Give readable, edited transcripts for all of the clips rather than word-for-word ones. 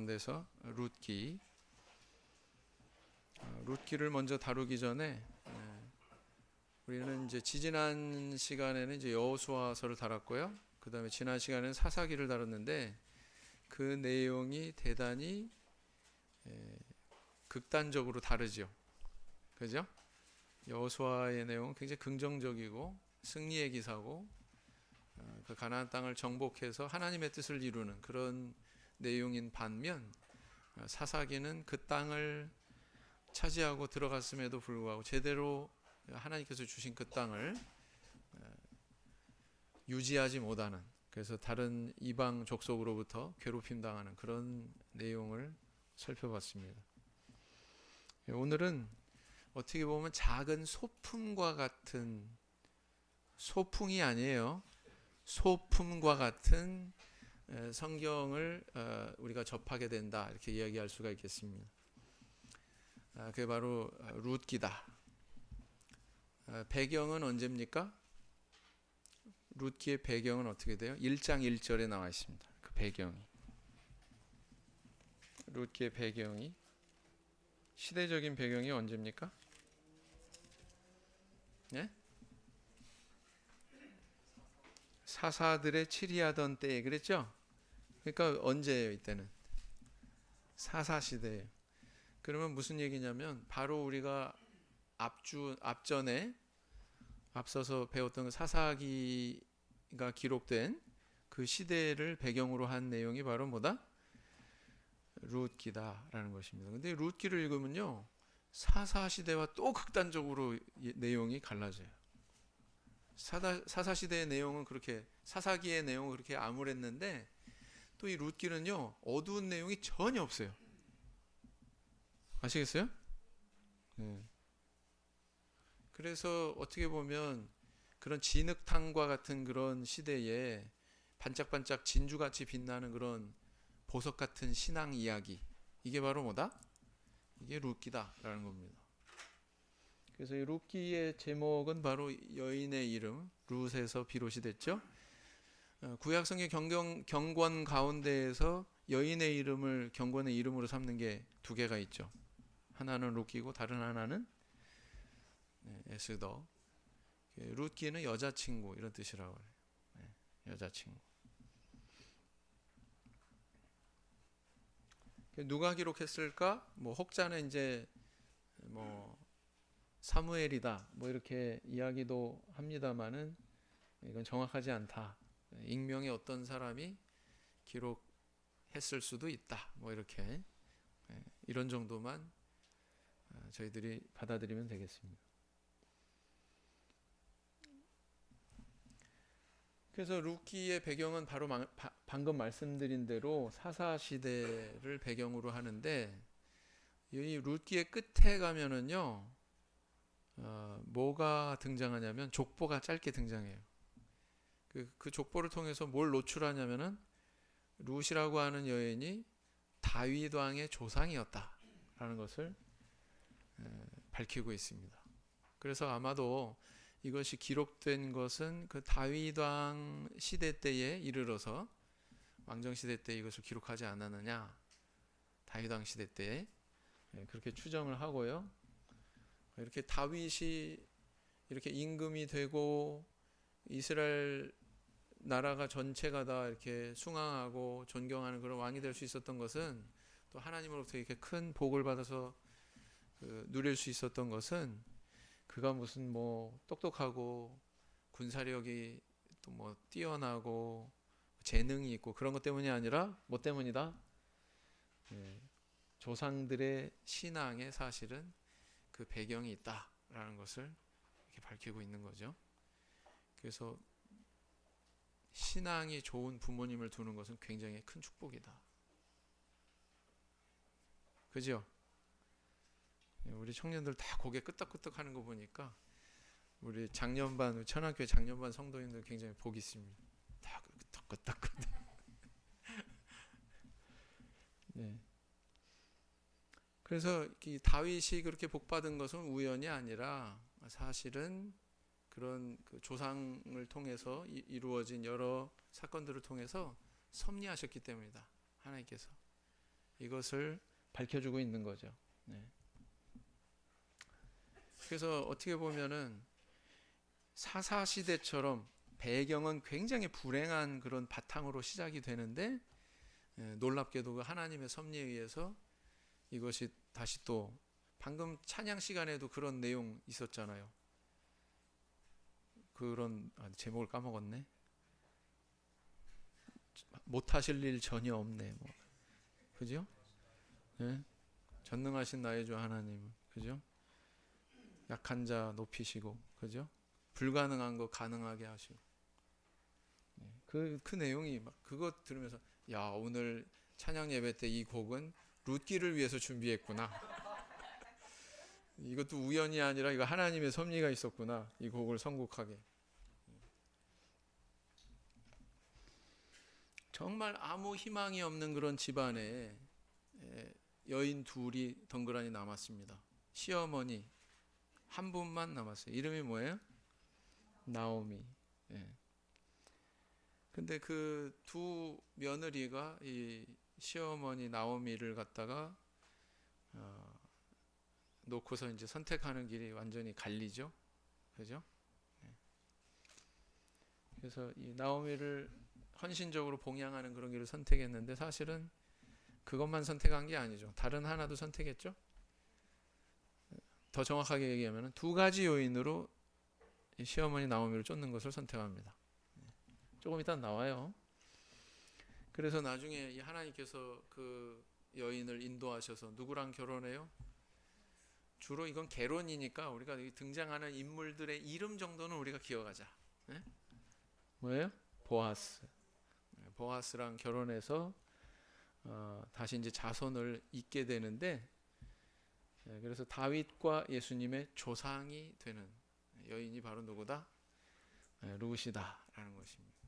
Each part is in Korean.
가운데서 룻기를 먼저 다루기 전에 우리는 이제 지지난 시간에는 이제 여호수아서를 다뤘고요. 그 다음에 지난 시간에는 사사기를 다뤘는데 그 내용이 대단히 극단적으로 다르죠. 그죠? 여호수아의 내용은 굉장히 긍정적이고 승리의 기사고 그 가나안 땅을 정복해서 하나님의 뜻을 이루는 그런 내용인 반면 사사기는 그 땅을 차지하고 들어갔음에도 불구하고 제대로 하나님께서 주신 그 땅을 유지하지 못하는, 그래서 다른 이방 족속으로부터 괴롭힘 당하는 그런 내용을 살펴봤습니다. 오늘은 어떻게 보면 작은 소풍과 같은, 소풍이 아니에요, 소품과 같은 성경을 우리가 접하게 된다, 이렇게 이야기할 수가 있겠습니다. 그게 바로 룻기다. 배경은 언제입니까? 룻기의 배경은 어떻게 돼요? 1장 1절에 나와 있습니다. 그 배경이, 룻기의 배경이, 시대적인 배경이 언제입니까? 네? 사사들의 치리하던 때에 그랬죠? 그러니까 언제예요? 이때는 사사시대예요. 그러면 무슨 얘기냐면 바로 우리가 앞전에 앞서서 배웠던 그 사사기가 기록된 그 시대를 배경으로 한 내용이 바로 뭐다? 룻기다라는 것입니다. 근데 룻기를 읽으면요, 사사시대와 또 극단적으로 내용이 갈라져요. 사사시대의 내용은 그렇게, 사사기의 내용은 그렇게 암울했는데 또 이 룻기는요, 어두운 내용이 전혀 없어요. 아시겠어요? 네. 그래서 어떻게 보면 그런 진흙탕과 같은 그런 시대에 반짝반짝 진주같이 빛나는 그런 보석 같은 신앙 이야기, 이게 바로 뭐다? 이게 룻기다라는 겁니다. 그래서 이 룻기의 제목은 바로 여인의 이름 룻에서 비롯이 됐죠. 구약성경 경권 가운데에서 여인의 이름을 경권의 이름으로 삼는 게 두 개가 있죠. 하나는 룻기고 다른 하나는 에스더. 룻기는 여자친구 이런 뜻이라고 해요. 여자친구. 누가 기록했을까? 뭐 혹자는 이제 뭐 사무엘이다 뭐 이렇게 이야기도 합니다만은 이건 정확하지 않다. 익명의 어떤 사람이 기록했을 수도 있다. 뭐 이렇게 이런 정도만 저희들이 받아들이면 되겠습니다. 그래서 룻기의 배경은 바로 방금 말씀드린 대로 사사 시대를 배경으로 하는데, 이 룻기의 끝에 가면은요, 뭐가 등장하냐면 족보가 짧게 등장해요. 그 족보를 통해서 뭘 노출하냐면은 룻이라고 하는 여인이 다윗 왕의 조상이었다라는 것을 밝히고 있습니다. 그래서 아마도 이것이 기록된 것은 그 다윗 왕 시대 때에 이르러서 왕정 시대 때 이것을 기록하지 않았느냐, 다윗 왕 시대 때 그렇게 추정을 하고요. 이렇게 다윗이 이렇게 임금이 되고 이스라엘 나라가 전체가 다 이렇게 숭앙하고 존경하는 그런 왕이 될 수 있었던 것은, 또 하나님으로부터 이렇게 큰 복을 받아서 누릴 수 있었던 것은 그가 무슨 뭐 똑똑하고 군사력이 또 뭐 뛰어나고 재능이 있고 그런 것 때문이 아니라 뭐 때문이다? 조상들의 신앙에 사실은 그 배경이 있다라는 것을 이렇게 밝히고 있는 거죠. 그래서 신앙이 좋은 부모님을 두는 것은 굉장히 큰 축복이다. 그죠? 우리 청년들 다 고개 끄덕끄덕 하는 거 보니까 우리 작년반, 천안교회 작년반 성도님들 굉장히 복이 있습니다. 다 끄덕끄덕. 네. 그래서 이 다윗이 그렇게 복받은 것은 우연이 아니라 사실은 그런 그 조상을 통해서 이루어진 여러 사건들을 통해서 섭리하셨기 때문이다. 하나님께서. 이것을 밝혀주고 있는 거죠. 네. 그래서 어떻게 보면은 사사 시대처럼 배경은 굉장히 불행한 그런 바탕으로 시작이 되는데 놀랍게도 그 하나님의 섭리에 의해서 이것이 다시 또 방금 찬양 시간에도 그런 내용 있었잖아요. 그런 제목을 까먹었네. 못하실 일 전혀 없네. 뭐. 그죠? 네? 전능하신 나의 주 하나님, 그죠? 약한 자 높이시고, 그죠? 불가능한 거 가능하게 하시고. 그 내용이 막 그거 들으면서 야, 오늘 찬양 예배 때 이 곡은 룻기를 위해서 준비했구나. 이것도 우연이 아니라 이거 하나님의 섭리가 있었구나. 이 곡을 선곡하게. 정말 아무 희망이 없는 그런 집안에 여인 둘이 덩그러니 남았습니다. 시어머니 한 분만 남았어요. 이름이 뭐예요? 나오미. 예. 근데 그 두 며느리가 이 시어머니 나오미를 갖다가 놓고서 이제 선택하는 길이 완전히 갈리죠. 그죠? 예. 그래서 이 나오미를 헌신적으로 봉양하는 그런 길을 선택했는데 사실은 그것만 선택한 게 아니죠. 다른 하나도 선택했죠. 더 정확하게 얘기하면 두 가지 요인으로 시어머니 나오미를 쫓는 것을 선택합니다. 조금 이따 나와요. 그래서 나중에 이 하나님께서 그 여인을 인도하셔서 누구랑 결혼해요? 주로 이건 개론이니까 우리가 등장하는 인물들의 이름 정도는 우리가 기억하자. 네? 뭐예요? 보아스. 보아스랑 결혼해서 다시 이제 자손을 잇게 되는데 그래서 다윗과 예수님의 조상이 되는 여인이 바로 누구다? 룻이다라는 것입니다.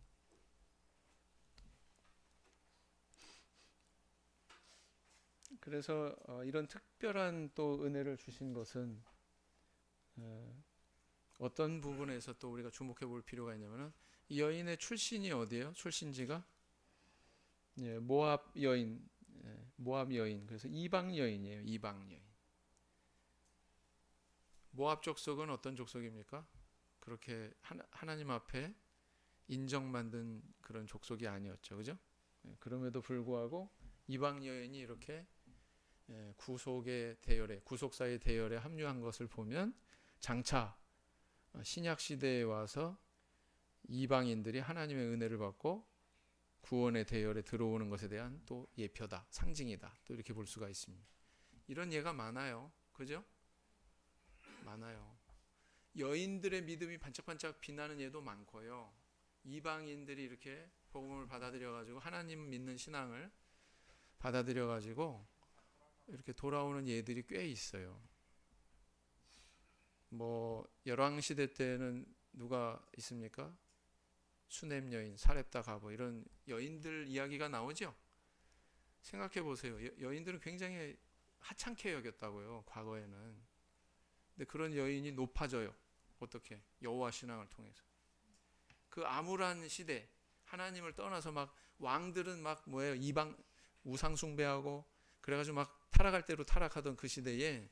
그래서 이런 특별한 또 은혜를 주신 것은 어떤 부분에서 또 우리가 주목해 볼 필요가 있냐면은 이 여인의 출신이 어디예요? 출신지가 모압 여인, 모압 여인. 그래서 이방 여인이에요. 이방 여인. 모압 족속은 어떤 족속입니까? 그렇게 하나님 앞에 인정받는 그런 족속이 아니었죠. 그죠? 그럼에도 불구하고 이방 여인이 이렇게 구속의 대열에, 구속사의 대열에 합류한 것을 보면 장차 신약 시대에 와서 이방인들이 하나님의 은혜를 받고 구원의 대열에 들어오는 것에 대한 또 예표다, 상징이다. 또 이렇게 볼 수가 있습니다. 이런 예가 많아요. 그죠? 많아요. 여인들의 믿음이 반짝반짝 빛나는 예도 많고요. 이방인들이 이렇게 복음을 받아들여 가지고 하나님 믿는 신앙을 받아들여 가지고 이렇게 돌아오는 예들이 꽤 있어요. 뭐 열왕 시대 때는 누가 있습니까? 수넴 여인, 사렙다 가보 이런 여인들 이야기가 나오죠. 생각해 보세요. 여인들은 굉장히 하찮게 여겼다고요. 과거에는. 근데 그런 여인이 높아져요. 어떻게? 여호와 신앙을 통해서. 그 암울한 시대, 하나님을 떠나서 막 왕들은 막 뭐예요? 이방 우상 숭배하고 그래가지고 막 타락할 대로 타락하던 그 시대에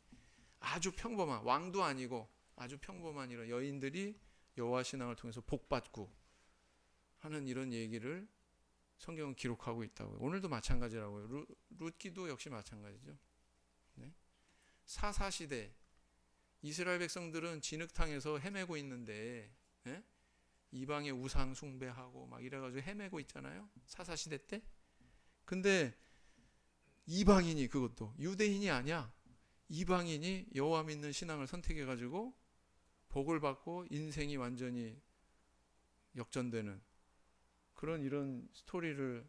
아주 평범한 왕도 아니고 아주 평범한 이런 여인들이 여호와 신앙을 통해서 복받고 하는 이런 얘기를 성경은 기록하고 있다고요. 오늘도 마찬가지라고요. 룻기도 역시 마찬가지죠. 네? 사사 시대 이스라엘 백성들은 진흙탕에서 헤매고 있는데 네? 이방의 우상 숭배하고 막 이래가지고 헤매고 있잖아요. 사사 시대 때. 근데 이방인이 그것도 유대인이 아니야. 이방인이 여호와 믿는 신앙을 선택해가지고 복을 받고 인생이 완전히 역전되는 그런 이런 스토리를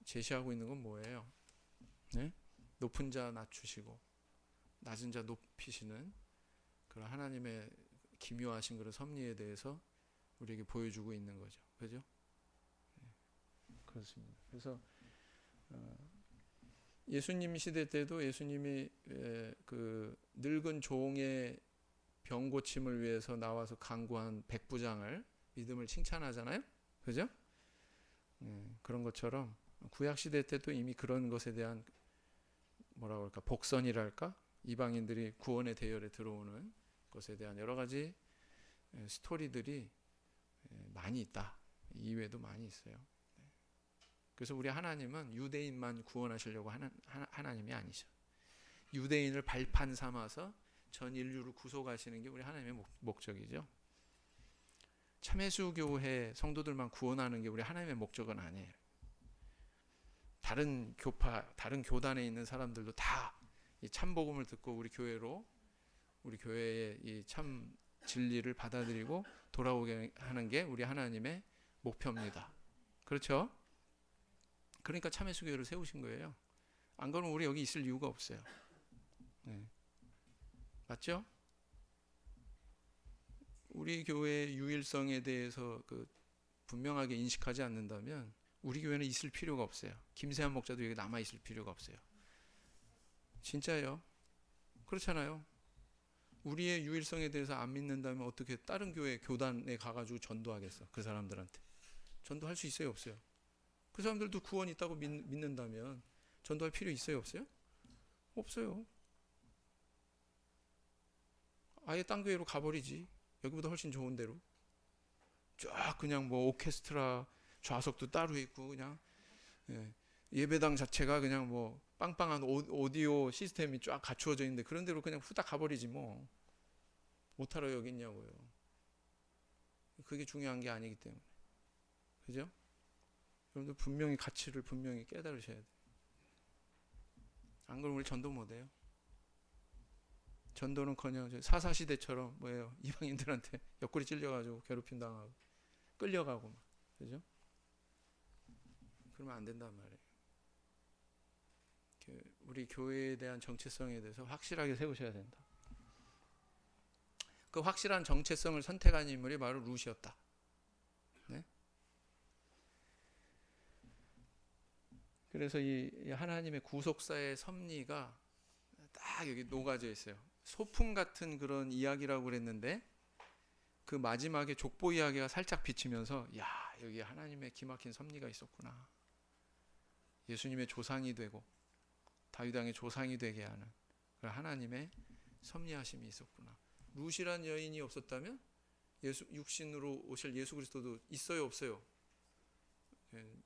제시하고 있는 건 뭐예요? 네? 높은 자 낮추시고 낮은 자 높이시는 그런 하나님의 기묘하신 그런 섭리에 대해서 우리에게 보여주고 있는 거죠. 그죠? 네. 그렇습니다. 그래서 예수님 시대 때도 예수님이 그 늙은 종의 병 고침을 위해서 나와서 간구한 백부장을 믿음을 칭찬하잖아요. 그죠? 그런 것처럼 구약 시대 때도 이미 그런 것에 대한 뭐라 그럴까, 복선이랄까, 이방인들이 구원의 대열에 들어오는 것에 대한 여러 가지 스토리들이 많이 있다. 이외에도 많이 있어요. 그래서 우리 하나님은 유대인만 구원하시려고 하는 하나님이 아니죠. 유대인을 발판 삼아서 전 인류를 구속하시는 게 우리 하나님의 목적이죠. 참회수 교회 성도들만 구원하는 게 우리 하나님의 목적은 아니에요. 다른 교파, 다른 교단에 있는 사람들도 다 이 참복음을 듣고 우리 교회의 이 참 진리를 받아들이고 돌아오게 하는 게 우리 하나님의 목표입니다. 그렇죠? 그러니까 참회수 교회를 세우신 거예요. 안 그러면 우리 여기 있을 이유가 없어요. 네. 맞죠? 우리 교회의 유일성에 대해서 분명하게 인식하지 않는다면 우리 교회는 있을 필요가 없어요. 김세한 목자도 여기 남아 있을 필요가 없어요. 진짜요? 그렇잖아요. 우리의 유일성에 대해서 안 믿는다면 어떻게 다른 교회 교단에 가가지고 전도하겠어? 그 사람들한테 전도할 수 있어요, 없어요? 그 사람들도 구원 있다고 믿는다면 전도할 필요 있어요, 없어요? 없어요. 아예 딴 교회로 가버리지. 여기보다 훨씬 좋은 데로. 쫙 그냥 뭐 오케스트라 좌석도 따로 있고 그냥 예배당 자체가 그냥 뭐 빵빵한 오디오 시스템이 쫙 갖추어져 있는데 그런 데로 그냥 후딱 가버리지 뭐. 못하러 여기 있냐고요. 그게 중요한 게 아니기 때문에. 그죠? 여러분들 분명히 가치를 분명히 깨달으셔야 돼요. 안 그러면 우리 전도 못해요. 전도는커녕 사사시대처럼 뭐예요? 이방인들한테 옆구리 찔려가지고 괴롭힘 당하고 끌려가고 막. 그죠? 그러면 안 된단 말이에요. 우리 교회에 대한 정체성에 대해서 확실하게 세우셔야 된다. 그 확실한 정체성을 선택한 인물이 바로 룻이었다. 네? 그래서 이 하나님의 구속사의 섭리가 딱 여기 녹아져 있어요. 소품 같은 그런 이야기라고 그랬는데 그 마지막에 족보 이야기가 살짝 비치면서 야, 여기 하나님의 기막힌 섭리가 있었구나. 예수님의 조상이 되고 다윗 왕의 조상이 되게 하는 하나님의 섭리하심이 있었구나. 룻이란 여인이 없었다면 육신으로 오실 예수 그리스도도 있어요, 없어요?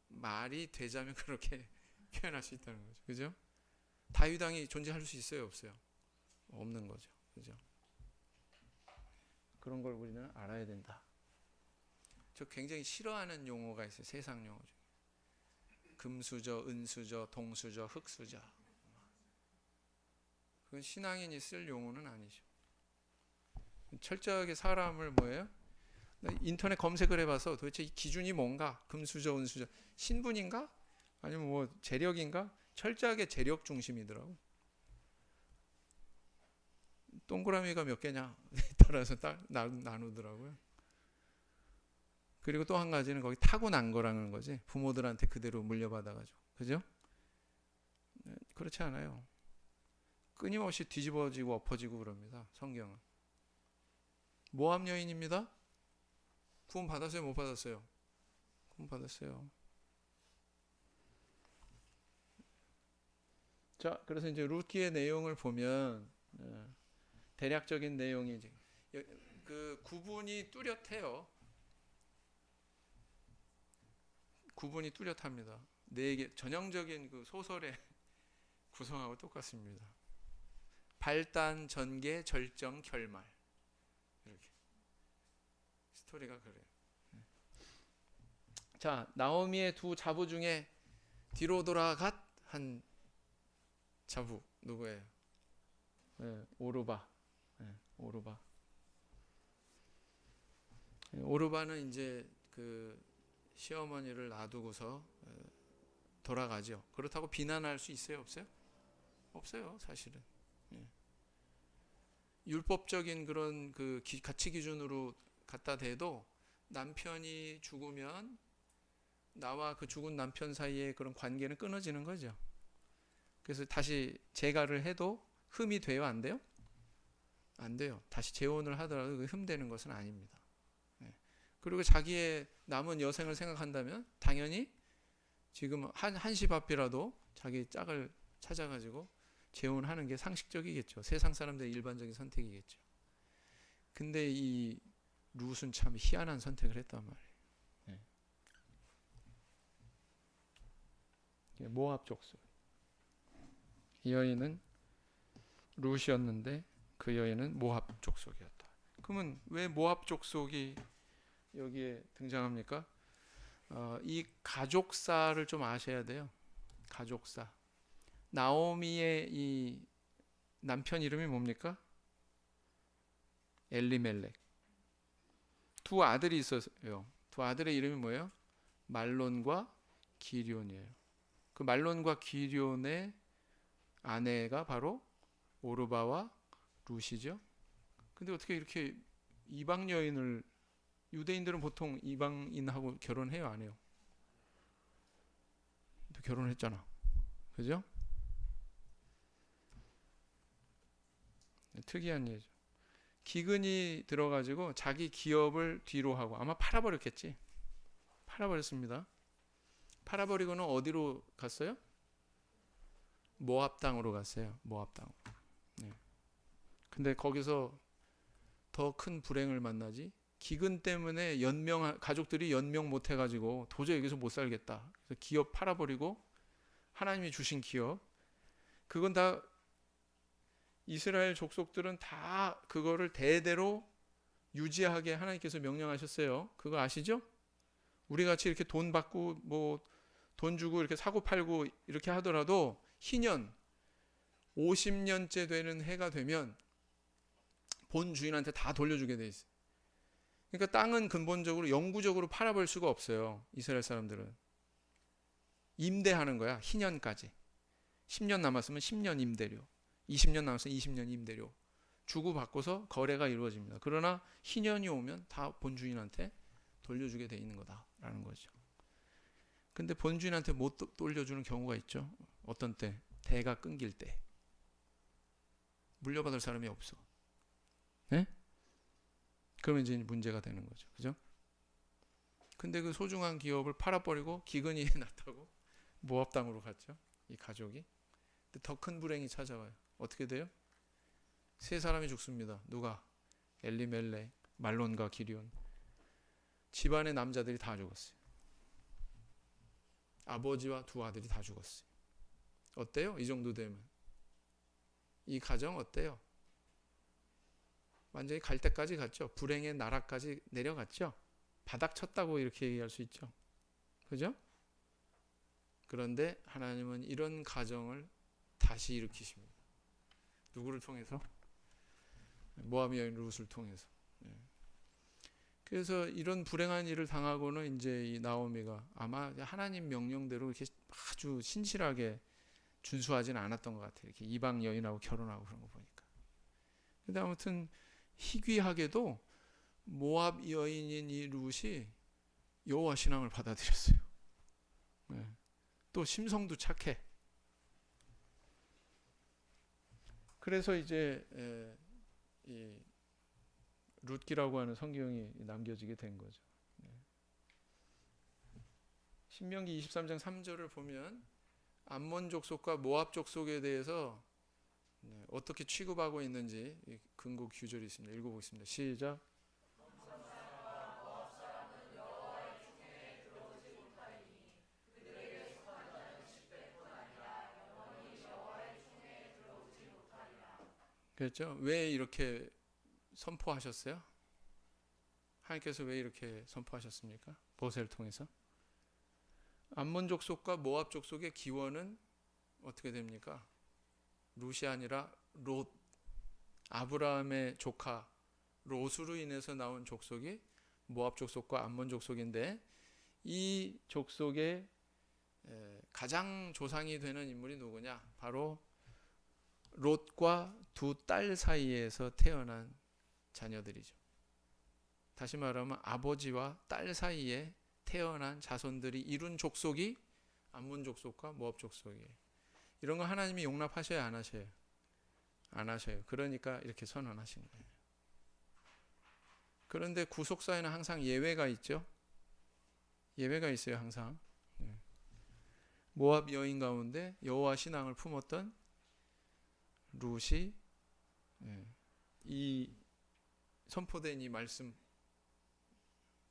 말이 되자면 그렇게 표현할 수 있다는 거죠. 그죠? 다윗 왕이 존재할 수 있어요, 없어요? 없는 거죠. 그죠? 그런 걸 우리는 알아야 된다. 저 굉장히 싫어하는 용어가 있어요. 세상 용어 중에. 금수저, 은수저, 동수저, 흙수저. 그건 신앙인이 쓸 용어는 아니죠. 철저하게 사람을 뭐예요? 인터넷 검색을 해봐서 도대체 이 기준이 뭔가? 금수저, 은수저. 신분인가? 아니면 뭐 재력인가? 철저하게 재력 중심이더라고. 동그라미가 몇 개냐 따라서 딱 나누더라고요. 그리고 또 한 가지는 거기 타고난 거라는 거지. 부모들한테 그대로 물려받아가지고. 그죠? 그렇지 않아요. 끊임없이 뒤집어지고 엎어지고 그럽니다. 성경은. 모함 여인입니다. 구원 받았어요? 못 받았어요? 구원 받았어요. 자, 그래서 이제 룻기의 내용을 보면 대략적인 내용이 이제 그 구분이 뚜렷해요. 구분이 뚜렷합니다. 네 개 전형적인 그 소설의 구성하고 똑같습니다. 발단, 전개, 절정, 결말. 이렇게 스토리가 그래요. 자, 나오미의 두 자부 중에 뒤로 돌아갔 한 자부 누구예요? 오르바. 오르바. 오르바는 이제 그 시어머니를 놔두고서 돌아가죠. 그렇다고 비난할 수 있어요, 없어요? 없어요, 사실은. 율법적인 그런 그 가치 기준으로 갖다 대도 남편이 죽으면 나와 그 죽은 남편 사이의 그런 관계는 끊어지는 거죠. 그래서 다시 재가를 해도 흠이 돼요, 안 돼요? 안 돼요. 다시 재혼을 하더라도 그 흠되는 것은 아닙니다. 그리고 자기의 남은 여생을 생각한다면 당연히 지금 한시 앞이라도 자기 짝을 찾아가지고 재혼하는 게 상식적이겠죠. 세상 사람들의 일반적인 선택이겠죠. 근데 이 룻은 참 희한한 선택을 했단 말이에요. 네. 모압 족속. 이 여인은 룻이었는데 그 여인은 모압 족속이었다. 그러면 왜 모압 족속이 여기에 등장합니까? 이 가족사를 좀 아셔야 돼요. 가족사. 나오미의 이 남편 이름이 뭡니까? 엘리멜렉. 두 아들이 있었어요. 두 아들의 이름이 뭐예요? 말론과 기럧이에요. 그 말론과 기럧의 아내가 바로 오르바와 룻이죠. 근데 어떻게 이렇게 이방 여인을, 유대인들은 보통 이방인하고 결혼해요, 안 해요? 또 결혼했잖아. 그죠? 특이한 예죠. 기근이 들어가지고 자기 기업을 뒤로 하고 아마 팔아버렸겠지. 팔아버렸습니다. 팔아버리고는 어디로 갔어요? 모압 땅으로 갔어요. 모압 땅. 네. 근데 거기서 더 큰 불행을 만나지. 기근 때문에 가족들이 연명 못 해가지고 도저히 여기서 못 살겠다. 그래서 기업 팔아버리고 하나님이 주신 기업, 그건 다 이스라엘 족속들은 다 그거를 대대로 유지하게 하나님께서 명령하셨어요. 그거 아시죠? 우리 같이 이렇게 돈 받고 뭐 돈 주고 이렇게 사고 팔고 이렇게 하더라도 희년 50년째 되는 해가 되면 본 주인한테 다 돌려주게 돼 있어요. 그러니까 땅은 근본적으로 영구적으로 팔아볼 수가 없어요. 이스라엘 사람들은 임대하는 거야. 희년까지. 10년 남았으면 10년 임대료, 20년 남았으면 20년 임대료 주고받고서 거래가 이루어집니다. 그러나 희년이 오면 다 본주인한테 돌려주게 돼 있는 거다라는 거죠. 근데 본주인한테 못 돌려주는 경우가 있죠. 어떤 때? 대가 끊길 때. 물려받을 사람이 없어. 네? 그러면 이제 문제가 되는 거죠. 그죠? 근데 그 소중한 기업을 팔아버리고 기근이 났다고 모압 땅으로 갔죠. 이 가족이. 근데 더 큰 불행이 찾아와요. 어떻게 돼요? 세 사람이 죽습니다. 누가? 엘리멜렉, 말론과 기럧. 집안의 남자들이 다 죽었어요. 아버지와 두 아들이 다 죽었어요. 어때요? 이 정도 되면. 이 가정 어때요? 완전히 갈 때까지 갔죠. 불행의 나라까지 내려갔죠. 바닥 쳤다고 이렇게 얘기할 수 있죠. 그죠? 그런데 하나님은 이런 가정을 다시 일으키십니다. 누구를 통해서? 모압 여인 룻을 통해서. 그래서 이런 불행한 일을 당하고는 이제 이 나오미가 아마 하나님 명령대로 이렇게 아주 신실하게 준수하지는 않았던 것 같아요. 이렇게 이방 여인하고 결혼하고 그런 거 보니까. 근데 아무튼 희귀하게도 모압 여인인 이 룻이 여호와 신앙을 받아들였어요. 네. 또 심성도 착해. 그래서 이제 이 룻기라고 하는 성경이 남겨지게 된 거죠. 신명기 23장 3절을 보면 암몬 족속과 모압 족속에 대해서 어떻게 취급하고 있는지 근거 규절이 있습니다. 읽어보겠습니다. 시작. 그렇죠? 왜 이렇게 선포하셨어요? 하나님께서 왜 이렇게 선포하셨습니까? 모세를 통해서. 암몬 족속과 모압 족속의 기원은 어떻게 됩니까? 룻이 아니라 롯, 아브라함의 조카 롯으로 인해서 나온 족속이 모압 족속과 암몬 족속인데, 이 족속의 가장 조상이 되는 인물이 누구냐? 바로 롯과 두 딸 사이에서 태어난 자녀들이죠. 다시 말하면 아버지와 딸 사이에 태어난 자손들이 이룬 족속이 암몬 족속과 모압 족속이에요. 이런 거 하나님이 용납하셔야 안 하셔요? 안 하셔요. 그러니까 이렇게 선언하신 거예요. 그런데 구속사에는 항상 예외가 있죠. 예외가 있어요. 항상. 모압 여인 가운데 여호와 신앙을 품었던 룻이 이 선포된 이 말씀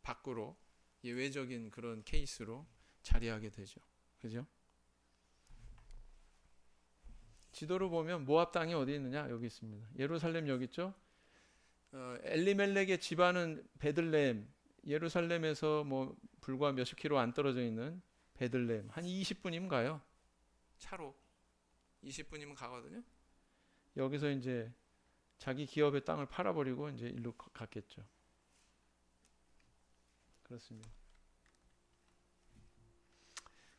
밖으로 예외적인 그런 케이스로 자리하게 되죠. 그죠? 지도로 보면 모압 땅이 어디 있느냐? 여기 있습니다. 예루살렘 여기 있죠? 엘리멜렉의 집안은 베들레헴, 예루살렘에서 뭐 불과 몇십 킬로 안 떨어져 있는 베들레헴, 한 20분이면 가요. 차로 20분이면 가거든요. 여기서 이제 자기 기업의 땅을 팔아버리고 이제 일로 갔겠죠. 그렇습니다.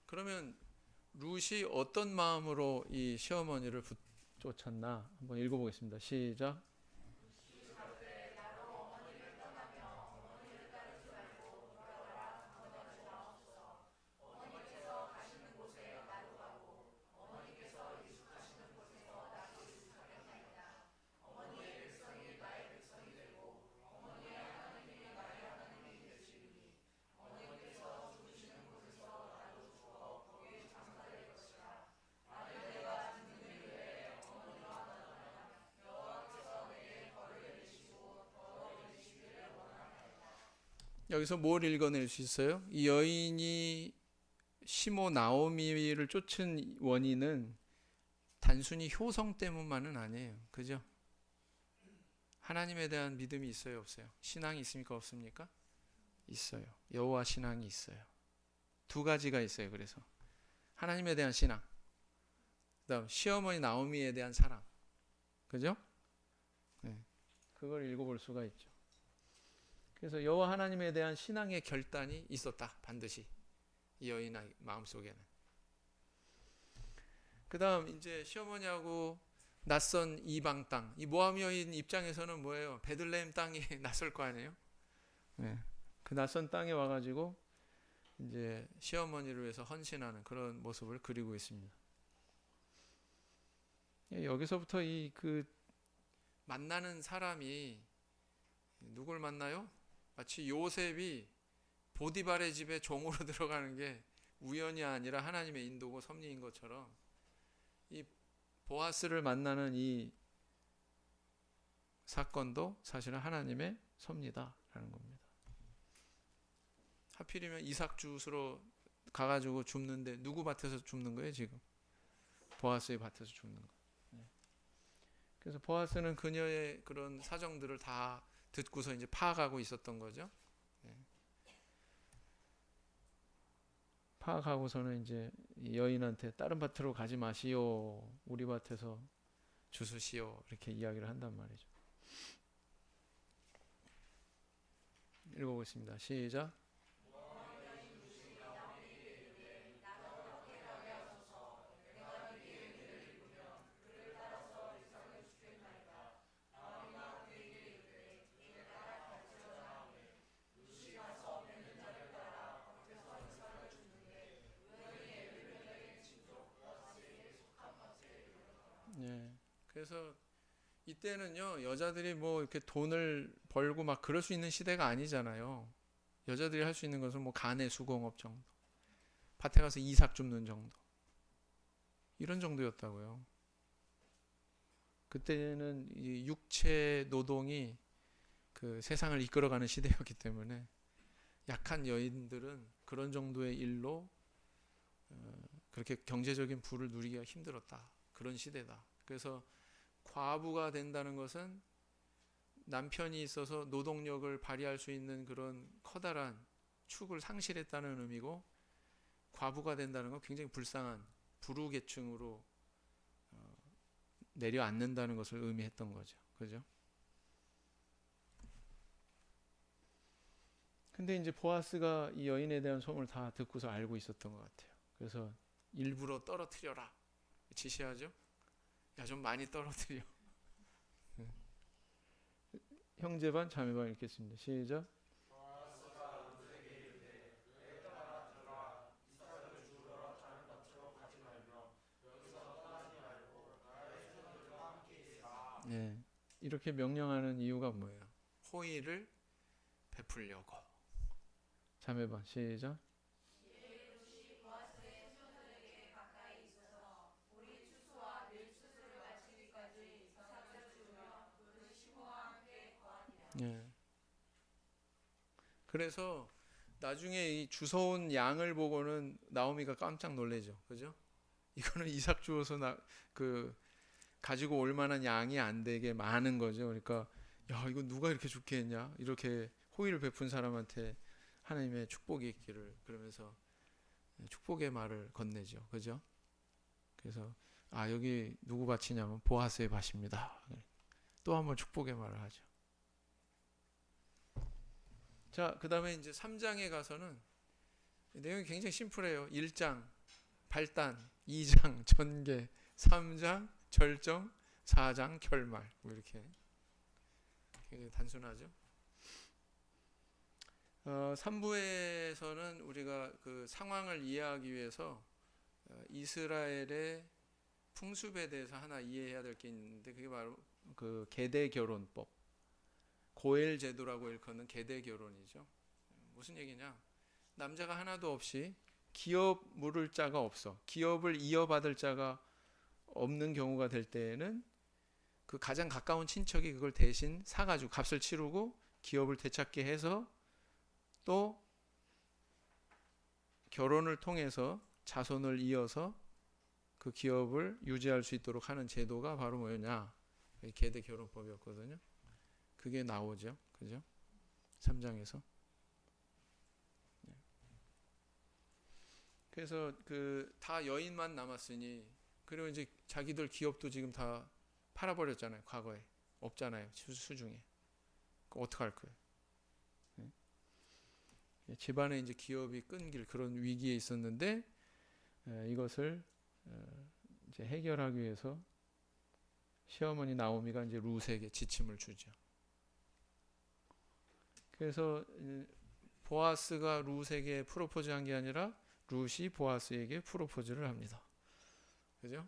그러면 룻이 어떤 마음으로 이 시어머니를 쫓았나 한번 읽어보겠습니다. 시작. 여기서 뭘 읽어낼 수 있어요? 이 여인이 시모 나오미를 쫓은 원인은 단순히 효성 때문만은 아니에요. 그죠? 하나님에 대한 믿음이 있어요, 없어요? 신앙이 있습니까, 없습니까? 있어요. 여호와 신앙이 있어요. 두 가지가 있어요. 그래서 하나님에 대한 신앙, 그다음 시어머니 나오미에 대한 사랑, 그죠? 네. 그걸 읽어볼 수가 있죠. 그래서 여호와 하나님에 대한 신앙의 결단이 있었다. 반드시 이 여인의 마음속에는. 그다음 이제 시어머니하고 낯선 이방 땅, 이 모압 여인 입장에서는 뭐예요? 베들레헴 땅이 낯설 거 아니에요? 네. 그 낯선 땅에 와가지고 이제 시어머니를 위해서 헌신하는 그런 모습을 그리고 있습니다. 여기서부터 이 그 만나는 사람이 누굴 만나요? 마치 요셉이 보디발의 집에 종으로 들어가는 게 우연이 아니라 하나님의 인도고 섭리인 것처럼 이 보아스를 만나는 이 사건도 사실은 하나님의 섭리다라는 겁니다. 하필이면 이삭 줍으로 가가지고 줍는데 누구 밭에서 줍는 거예요 지금? 보아스의 밭에서 줍는 거. 그래서 보아스는 그녀의 그런 사정들을 다 듣고서 이제 파악하고 있었던 거죠. 파악하고서는 이제 여인한테 다른 밭으로 가지 마시오, 우리 밭에서 주수시오, 이렇게 이야기를 한단 말이죠. 읽어보겠습니다. 시작. 네. 그래서 이때는요, 여자들이 뭐 이렇게 돈을 벌고 막 그럴 수 있는 시대가 아니잖아요. 여자들이 할 수 있는 것은 뭐 가내 수공업 정도, 밭에 가서 이삭 줍는 정도, 이런 정도였다고요. 그때는 이 육체 노동이 그 세상을 이끌어가는 시대였기 때문에 약한 여인들은 그런 정도의 일로 그렇게 경제적인 부를 누리기가 힘들었다. 그런 시대다. 그래서 과부가 된다는 것은 남편이 있어서 노동력을 발휘할 수 있는 그런 커다란 축을 상실했다는 의미고, 과부가 된다는 건 굉장히 불쌍한 부르계층으로 내려앉는다는 것을 의미했던 거죠. 그죠? 근데 이제 보아스가 이 여인에 대한 소문을 다 듣고서 알고 있었던 것 같아요. 그래서 일부러 떨어뜨려라 지시하죠. 야, 좀 많이 떨어뜨려. 형제 반 자매 반 읽겠습니다. 시작. 네. 이렇게 명령하는 이유가 뭐예요? 호의를 베풀려고. 자매 반 시작. 예. 그래서 나중에 이 주워온 양을 보고는 나오미가 깜짝 놀래죠. 그죠? 이거는 이삭 주워서 그 가지고 올 만한 양이 안 되게 많은 거죠. 그러니까 야, 이거 누가 이렇게 죽게 했냐? 이렇게 호의를 베푼 사람한테 하나님의 축복이 있기를, 그러면서 축복의 말을 건네죠. 그죠? 그래서 아, 여기 누구 밭이냐면 보아스의 밭입니다. 또 한번 축복의 말을 하죠. 자, 그다음에 이제 3장에 가서는 내용이 굉장히 심플해요. 1장 발단, 2장 전개, 3장 절정, 4장 결말. 뭐 이렇게 굉장히 단순하죠. 3부에서는 우리가 그 상황을 이해하기 위해서 이스라엘의 풍습에 대해서 하나 이해해야 될 게 있는데, 그게 바로 그 계대 결혼법, 고엘 제도라고 일컫는 계대 결혼이죠. 무슨 얘기냐? 남자가 하나도 없이 기업 물을 자가 없어, 기업을 이어받을 자가 없는 경우가 될 때에는 그 가장 가까운 친척이 그걸 대신 사가지고 값을 치르고 기업을 되찾게 해서 또 결혼을 통해서 자손을 이어서 그 기업을 유지할 수 있도록 하는 제도가 바로 뭐였냐? 계대 결혼법이었거든요. 그게 나오죠. 그죠? 3장에서. 그래서 그 다 여인만 남았으니, 그리고 이제 자기들 기업도 지금 다 팔아버렸잖아요. 과거에 없잖아요. 수중에. 그럼 어떡할 거예요? 집안에 이제 기업이 끊길 그런 위기에 있었는데, 이것을 이제 해결하기 위해서 시어머니 나오미가 이제 룻에게 지침을 주죠. 그래서 보아스가 룻에게 프로포즈한 게 아니라 룻이 보아스에게 프로포즈를 합니다. 그죠?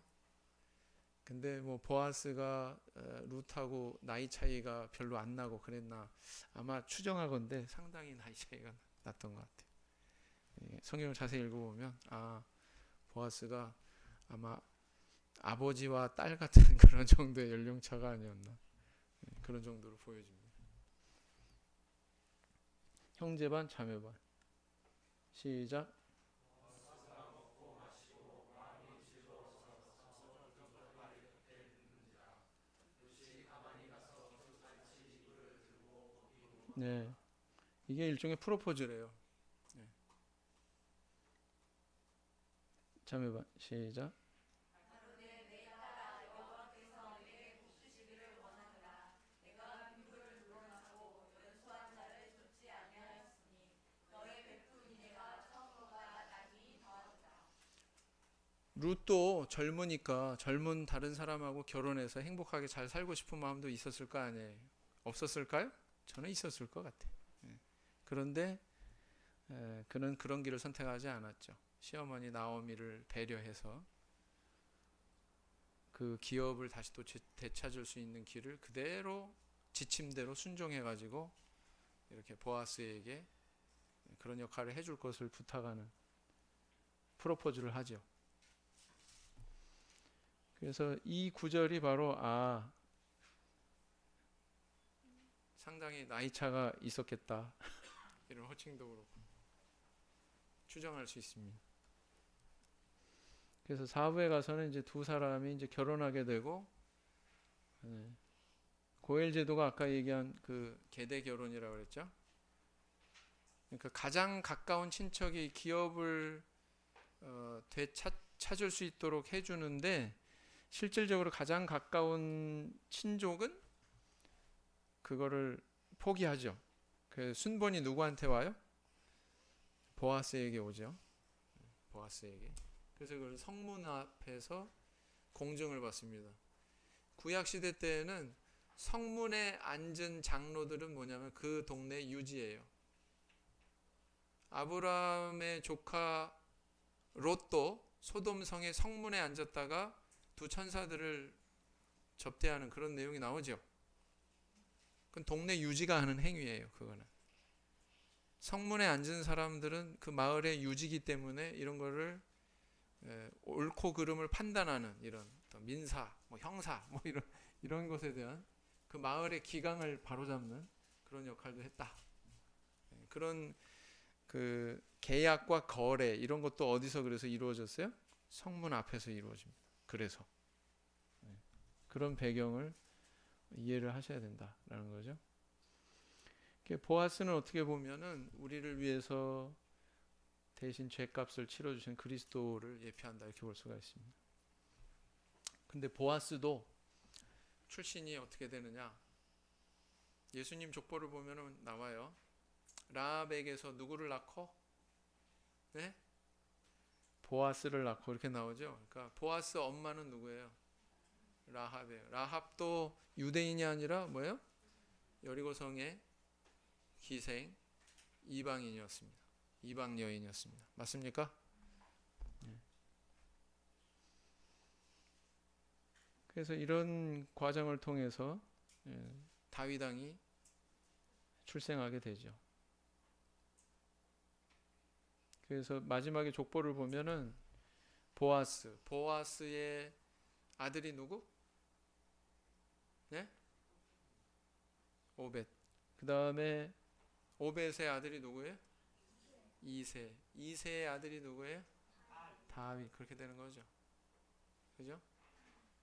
근데 뭐 보아스가 룻하고 나이 차이가 별로 안 나고 그랬나, 아마 추정하건대 상당히 나이 차이가 났던 것 같아요. 성경을 자세히 읽어보면 보아스가 아마 아버지와 딸 같은 그런 정도의 연령차가 아니었나, 그런 정도로 보여집니다. 형제 반 자매 반. 시작. 네, 이게 일종의 프로포즈래요. 네. 자매 반. 시작. 룻도 젊으니까 젊은 다른 사람하고 결혼해서 행복하게 잘 살고 싶은 마음도 있었을 거 아니에요. 없었을까요? 저는 있었을 것 같아요. 그런데 그는 그런 길을 선택하지 않았죠. 시어머니 나오미를 배려해서 그 기업을 다시 또 되찾을 수 있는 길을 그대로 지침대로 순종해가지고 이렇게 보아스에게 그런 역할을 해줄 것을 부탁하는 프로포즈를 하죠. 그래서 이 구절이 바로 상당히 나이 차가 있었겠다 이런 호칭도 그렇고 추정할 수 있습니다. 그래서 4부에 가서는 이제 두 사람이 이제 결혼하게 되고, 고엘 제도가 아까 얘기한 그 계대 결혼이라고 그랬죠. 그러니까 가장 가까운 친척이 기업을 되찾을 수 있도록 해주는데, 실질적으로 가장 가까운 친족은 그거를 포기하죠. 그 순번이 누구한테 와요? 보아스에게 오죠. 보아스에게. 그래서 그걸 성문 앞에서 공정을 받습니다. 구약 시대 때에는 성문에 앉은 장로들은 뭐냐면 그 동네 유지예요. 아브라함의 조카 롯도 소돔성의 성문에 앉았다가 두 천사들을 접대하는 그런 내용이 나오죠. 그건 동네 유지가 하는 행위예요. 그거는 성문에 앉은 사람들은 그 마을의 유지기 때문에 이런 거를 옳고 그름을 판단하는 이런 민사, 뭐 형사, 뭐 이런 것에 대한 그 마을의 기강을 바로잡는 그런 역할도 했다. 그런 그 계약과 거래 이런 것도 어디서 그래서 이루어졌어요? 성문 앞에서 이루어집니다. 그래서 그런 배경을 이해를 하셔야 된다라는 거죠. 보아스는 어떻게 보면은 우리를 위해서 대신 죄값을 치러주신 그리스도를 예표한다 이렇게 볼 수가 있습니다. 근데 보아스도 출신이 어떻게 되느냐? 예수님 족보를 보면은 나와요. 라합에게서 누구를 낳고? 네? 보아스를 낳고 이렇게 나오죠. 그러니까 보아스 엄마는 누구예요? 라합이에요. 라합도 유대인이 아니라 뭐예요? 여리고성의 기생 이방인이었습니다. 이방 여인이었습니다. 맞습니까? 그래서 이런 과정을 통해서 다윗 왕이 출생하게 되죠. 그래서 마지막에 족보를 보면은 보아스의 아들이 누구? 네? 오벳. 그 다음에 오벳의 아들이 누구예요? 이세의 아들이 누구예요? 다윗. 그렇게 되는 거죠. 그죠?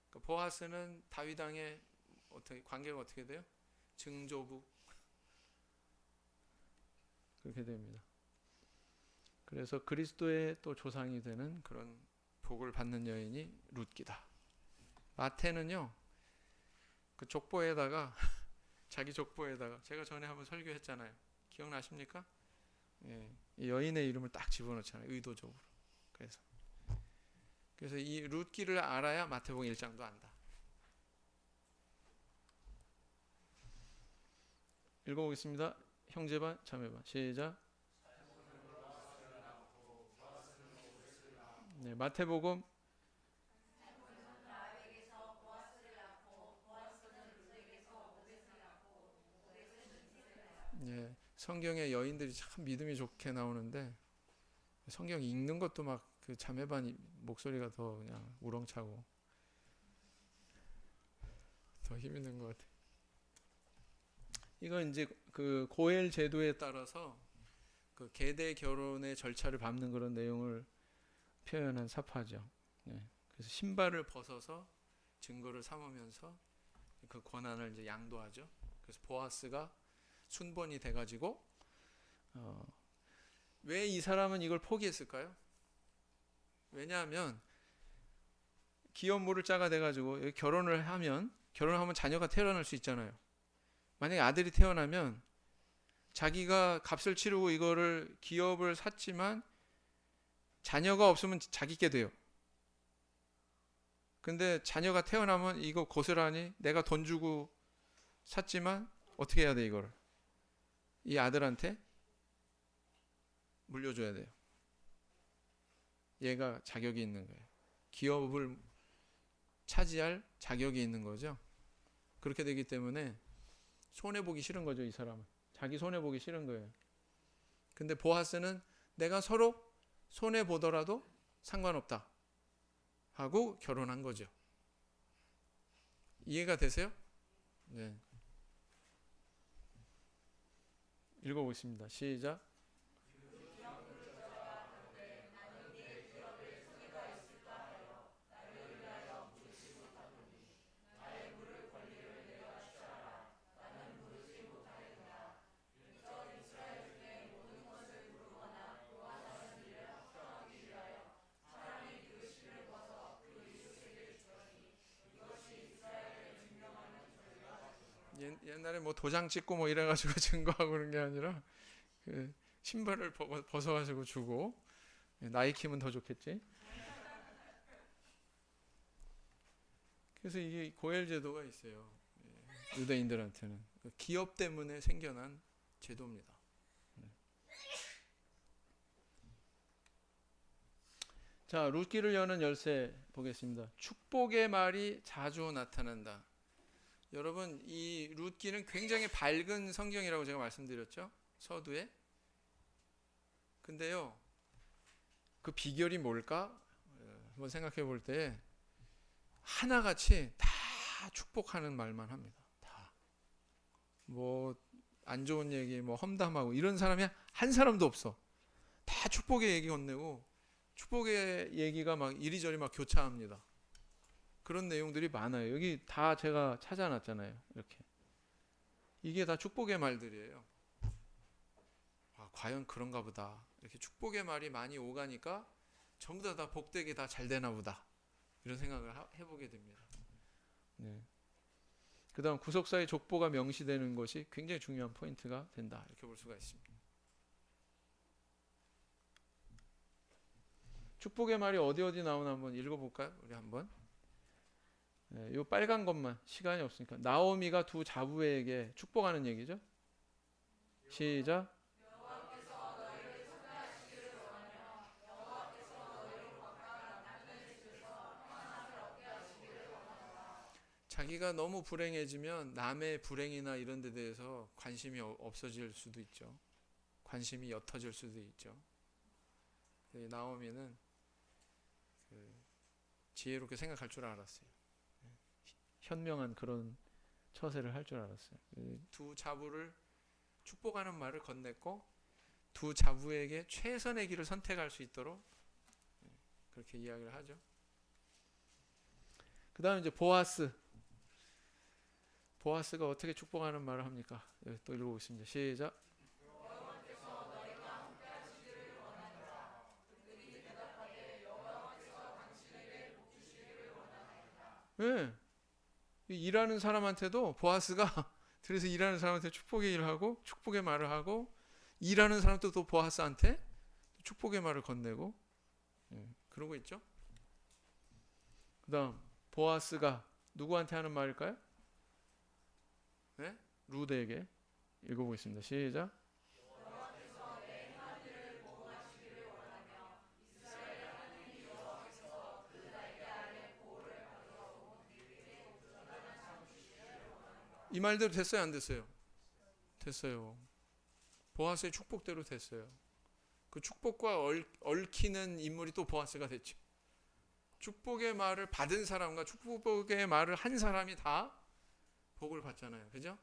그러니까 보아스는 다윗 왕의 어떻게 관계가 어떻게 돼요? 증조부. 그렇게 됩니다. 그래서 그리스도의 또 조상이 되는 그런 복을 받는 여인이 룻기다. 마태는요, 그 족보에다가 자기 족보에다가 제가 전에 한번 설교했잖아요. 기억나십니까? 예, 이 여인의 이름을 딱 집어넣잖아요. 의도적으로. 그래서 이 룻기를 알아야 마태복음 1장도 안다. 읽어보겠습니다. 형제반, 자매반. 시작. 네, 마태복음 예, 성경에 여인들이 참 믿음이 좋게 나오는데 성경 읽는 것도 막 그 자매반 목소리가 더 그냥 우렁차고 더 힘이 드는 것 같아요. 이건 이제 그 고엘 제도에 따라서 그 계대 결혼의 절차를 밟는 그런 내용을 표현한 사파죠. 네. 그래서 신발을 벗어서 증거를 삼으면서 그 권한을 이제 양도하죠. 그래서 보아스가 순번이 돼가지고 왜 이 사람은 이걸 포기했을까요? 왜냐하면 기업물을 짜가 돼가지고 결혼하면 자녀가 태어날 수 있잖아요. 만약에 아들이 태어나면 자기가 값을 치르고 이거를 기업을 샀지만 자녀가 없으면 자기께 돼요. 근데 자녀가 태어나면 이거 고스란히 내가 돈 주고 샀지만 어떻게 해야 돼 이거를? 이 아들한테 물려줘야 돼요. 얘가 자격이 있는 거예요. 기업을 차지할 자격이 있는 거죠. 그렇게 되기 때문에 손해보기 싫은 거죠, 이 사람은. 자기 손해보기 싫은 거예요. 근데 보아스는 내가 서로 손해보더라도 상관없다 하고 결혼한 거죠. 이해가 되세요? 네. 읽어보겠습니다. 시작. 옛날에 뭐 도장 찍고 뭐 이래가지고 증거하고 그런 게 아니라 그 신발을 벗어가지고 주고 나이키면 더 좋겠지. 그래서 이게 고엘 제도가 있어요. 유대인들한테는 기업 때문에 생겨난 제도입니다. 자, 룻기를 여는 열쇠 보겠습니다. 축복의 말이 자주 나타난다. 여러분, 이 룻기는 굉장히 밝은 성경이라고 제가 말씀드렸죠? 서두에. 근데요, 그 비결이 뭘까? 한번 생각해 볼 때 하나같이 다 축복하는 말만 합니다. 다. 뭐 안 좋은 얘기 뭐 험담하고 이런 사람이 한 사람도 없어. 다 축복의 얘기 건네고 축복의 얘기가 막 이리저리 막 교차합니다. 그런 내용들이 많아요. 여기 다 제가 찾아놨잖아요. 이렇게. 이게 다 축복의 말들이에요. 아, 과연 그런가 보다. 이렇게 축복의 말이 많이 오가니까 전부 다 복되게 다 잘 되나 보다. 이런 생각을 해보게 됩니다. 네. 그 다음 구속사의 족보가 명시되는 것이 굉장히 중요한 포인트가 된다. 이렇게 볼 수가 있습니다. 축복의 말이 어디 나오나 한번 읽어볼까요? 우리 한번. 네, 이 빨간 것만 시간이 없으니까. 나오미가 두 자부에게 축복하는 얘기죠. 시작. 자기가 너무 불행해지면 남의 불행이나 이런 데 대해서 관심이 없어질 수도 있죠. 관심이 옅어질 수도 있죠. 나오미는 지혜롭게 생각할 줄 알았어요. 현명한 그런 처세를 할 줄 알았어요. 두 자부를 축복하는 말을 건넸고 두 자부에게 최선의 길을 선택할 수 있도록 그렇게 이야기를 하죠. 그 다음에 이제 보아스가 어떻게 축복하는 말을 합니까? 여기 또 읽어보겠습니다. 시작. 네. 일하는 사람한테도 보아스가 그래서 일하는 사람한테 축복의 일을 하고 축복의 말을 하고 일하는 사람도 또 보아스한테 축복의 말을 건네고 그러고 있죠. 그 다음 보아스가 누구한테 하는 말일까요? 네? 루드에게 읽어보겠습니다. 시작. 이 말대로 됐어요, 안 됐어요? 됐어요. 보아스의 축복대로 됐어요. 그 축복과 얽히는 인물이 또 보아스가 됐죠. 축복의 말을 받은 사람과 축복의 말을 한 사람이 다 복을 받잖아요. 그죠?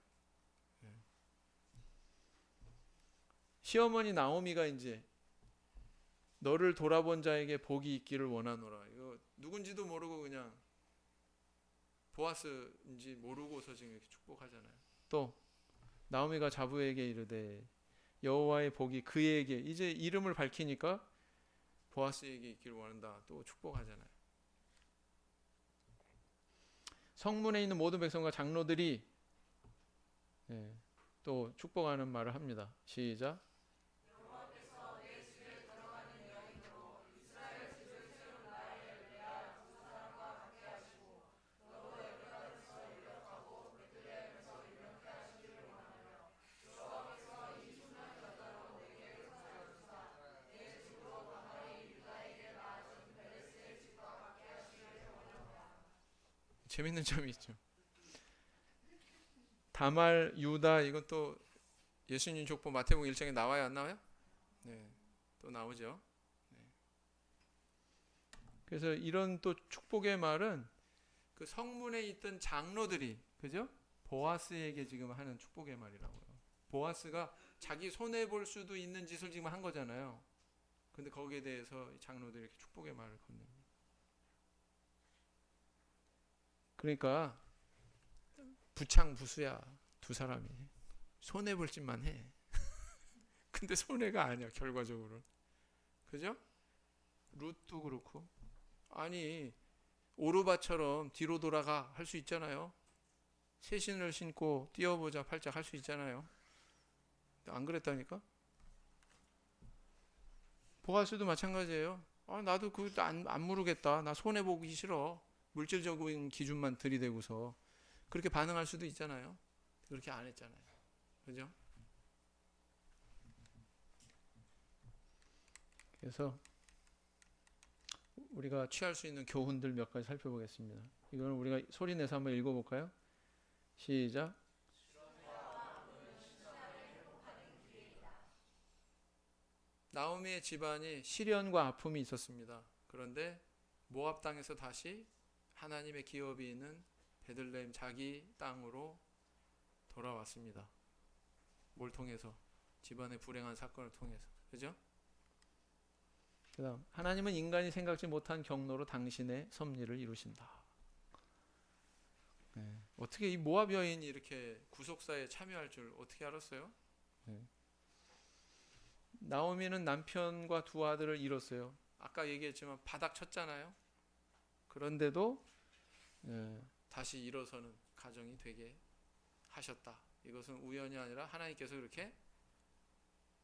시어머니 나오미가 이제 너를 돌아본 자에게 복이 있기를 원하노라. 이거 누군지도 모르고 그냥 보아스인지 모르고서 지금 이렇게 축복하잖아요. 또 나오미가 자부에게 이르되 여호와의 복이 그에게 이제 이름을 밝히니까 보아스에게 있기를 원한다. 또 축복하잖아요. 성문에 있는 모든 백성과 장로들이 또 축복하는 말을 합니다. 시작. 재밌는 점이 있죠. 다말, 유다 이건 또 예수님 족보 마태복음 1장에 나와요, 안 나와요? 네, 또 나오죠. 네. 그래서 이런 또 축복의 말은 그 성문에 있던 장로들이 그죠? 보아스에게 지금 하는 축복의 말이라고요. 보아스가 자기 손해 볼 수도 있는 짓을 지금 한 거잖아요. 근데 거기에 대해서 장로들이 이렇게 축복의 말을 건넵니다. 그러니까 부창부수야 두 사람이 손해 볼 짓만 해. 근데 손해가 아니야 결과적으로. 그죠? 룻도 그렇고 아니 오르바처럼 뒤로 돌아가 할 수 있잖아요. 새신을 신고 뛰어보자 팔짝 할 수 있잖아요. 안 그랬다니까? 보아스도 마찬가지예요. 아, 나도 그거 안 모르겠다. 나 손해 보기 싫어. 물질적인 기준만 들이대고서 그렇게 반응할 수도 있잖아요. 그렇게 안 했잖아요. 그죠? 그래서 우리가 취할 수 있는 교훈들 몇 가지 살펴보겠습니다. 이거는 우리가 소리내서 한번 읽어볼까요? 시작. 나오미의 집안이 시련과 아픔이 있었습니다. 그런데 모압 땅에서 다시 하나님의 기업이 있는 베들레헴 자기 땅으로 돌아왔습니다. 뭘 통해서? 집안의 불행한 사건을 통해서. 그죠? 그다음 하나님은 인간이 생각지 못한 경로로 당신의 섭리를 이루신다. 네. 어떻게 이 모압 여인이 이렇게 구속사에 참여할 줄 어떻게 알았어요? 네. 나오미는 남편과 두 아들을 잃었어요. 아까 얘기했지만 바닥 쳤잖아요. 그런데도 다시 일어서는 가정이 되게 하셨다. 이것은 우연이 아니라 하나님께서 그렇게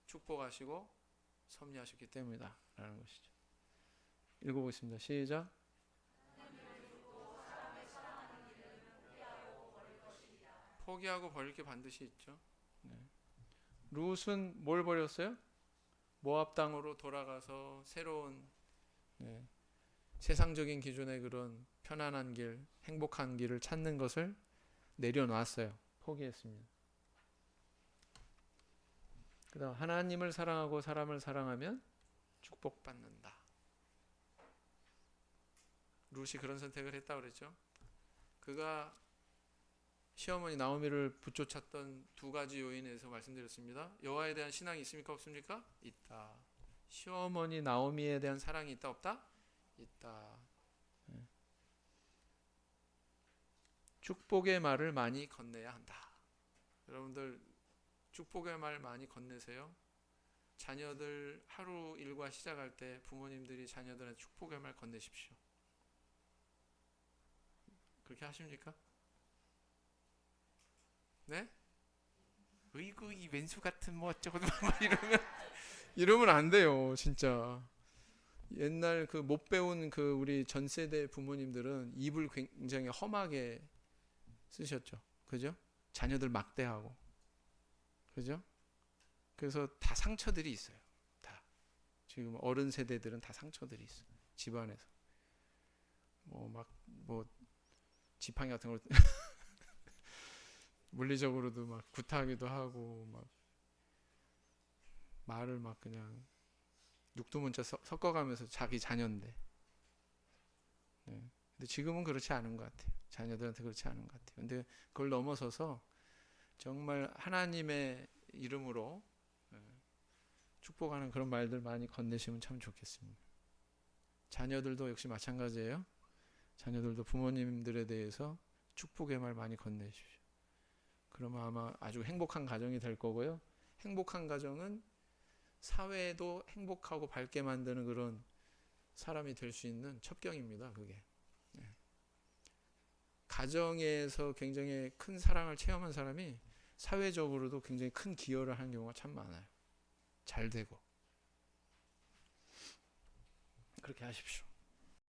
축복하시고 섭리하셨기 때문이다 라는 것이죠. 읽어보겠습니다. 시작. 포기하고 버릴 게 반드시 있죠. 네. 룻은 뭘 버렸어요? 모압 땅으로 돌아가서 새로운 세상적인 기준의 그런 편안한 길, 행복한 길을 찾는 것을 내려놨어요. 포기했습니다. 그다음 하나님을 사랑하고 사람을 사랑하면 축복받는다. 룻이 그런 선택을 했다고 그랬죠. 그가 시어머니 나오미를 붙쫓았던 두 가지 요인에서 말씀드렸습니다. 여호와에 대한 신앙이 있습니까? 없습니까? 있다. 시어머니 나오미에 대한 사랑이 있다? 없다? 있다. 축복의 말을 많이 건네야 한다. 여러분들 축복의 말 많이 건네세요. 자녀들 하루 일과 시작할 때 부모님들이 자녀들한테 축복의 말 건네십시오. 그렇게 하십니까? 네? 으이구 이 왼수 같은 뭐 어쩌고 이러면 안 돼요, 진짜. 옛날 그 못 배운 그 우리 전 세대 부모님들은 입을 굉장히 험하게 쓰셨죠. 그죠? 자녀들 막대하고. 그죠? 그래서 다 상처들이 있어요. 다. 지금 어른 세대들은 다 상처들이 있어요. 집안에서. 뭐 지팡이 같은 걸 물리적으로도 막 구타하기도 하고 막 말을 막 그냥 육두문자 섞어가면서 자기 자녀인데. 네. 근데 지금은 그렇지 않은 것 같아요. 자녀들한테 그렇지 않은 것 같아요. 근데 그걸 넘어서서 정말 하나님의 이름으로 축복하는 그런 말들 많이 건네시면 참 좋겠습니다. 자녀들도 역시 마찬가지예요. 자녀들도 부모님들에 대해서 축복의 말 많이 건네십시오. 그러면 아마 아주 행복한 가정이 될 거고요. 행복한 가정은 사회도 행복하고 밝게 만드는 그런 사람이 될 수 있는 첩경입니다. 그게. 가정에서 굉장히 큰 사랑을 체험한 사람이 사회적으로도 굉장히 큰 기여를 하는 경우가 참 많아요. 잘 되고. 그렇게 하십시오.